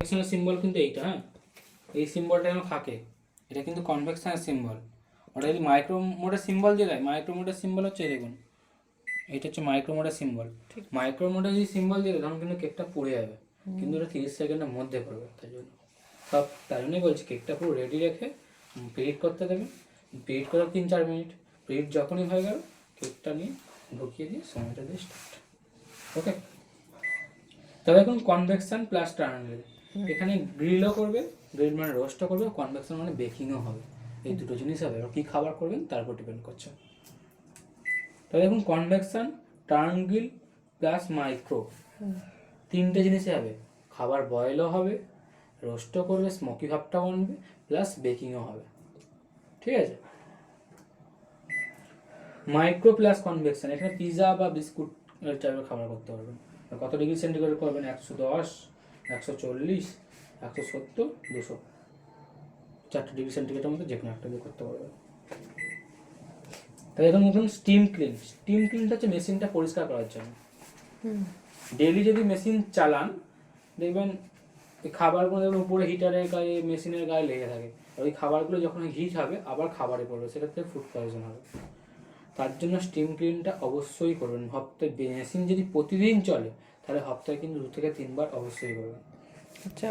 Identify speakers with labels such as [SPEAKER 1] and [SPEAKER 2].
[SPEAKER 1] কনভেকশনের symbol কিন্তু এইটা, হ্যাঁ, এই সিম্বলটা যেন থাকে, এটা কিন্তু কনভেকশনের সিম্বল। ওটা যদি মাইক্রো মোডের সিম্বল দিয়ে দেয়, মাইক্রো মোডের সিম্বল হচ্ছে দেখুন, এটা হচ্ছে মাইক্রো মোডের সিম্বল। মাইক্রো মোডের যদি সিম্বল দিয়ে দেয় তখন কিন্তু কেকটা পুড়ে যাবে, কিন্তু এটা 30 সেকেন্ডের মধ্যে করবে। তাই জন্যই বলছি কেকটা পুরো রেডি রেখে প্রিহিট করতে দেবে, প্রিহিট করে 3-4 মিনিট, প্রিহিট যখনই হয়ে গেল কেকটা নিয়ে ঢুকিয়ে দিয়ে সময়টা দিয়ে স্টার্ট। ওকে, তবে এখন কনভেকশন প্লাস টার্নার, এখানে গ্রিলও করবে, গ্রিল মানে রোস্টও করবে, কনভেকশন মানে বেকিংও হবে, এই দুটো জিনিস হবে। এবার কী খাবার করবেন তার উপর ডিপেন্ড করছে। তবে এখন convection, turn grill plus micro, তিনটে জিনিসই হবে। খাবার বয়েলও হবে, রোস্টও করবে, স্মোকি ভাবটাও আনবে, প্লাস বেকিংও হবে। ঠিক আছে, মাইক্রো প্লাস কনভেকশন, এখানে পিৎজা বা বিস্কুট টাইপের খাবার করতে পারবেন। কত ডিগ্রি সেন্টিগ্রেড করবেন? 110, 140, 170, 200, 4টে ডিগ্রি সেন্টিগ্রেডের মধ্যে যে কোনো একটা দিয়ে করতে পারবেন। তাই এখন নতুন স্টিম ক্লিন। স্টিম ক্লিনটা হচ্ছে মেশিনটা পরিষ্কার করার জন্য। ডেইলি যদি মেশিন চালান দেখবেন এই খাবারগুলো দেখবেন উপরে হিটারের গায়ে, মেশিনের গায়ে লেগে থাকে, আর ওই খাবারগুলো যখন হিট হবে আবার খাবারে পড়বে, সেটাতে ফুড পয়জন হবে। তার জন্য স্টিম ক্লিনটা অবশ্যই করবেন। সপ্তাহে মেশিন যদি প্রতিদিন চলে তাহলে সপ্তাহে কিন্তু 2 থেকে 3 বার অবশ্যই করবেন।
[SPEAKER 2] আচ্ছা,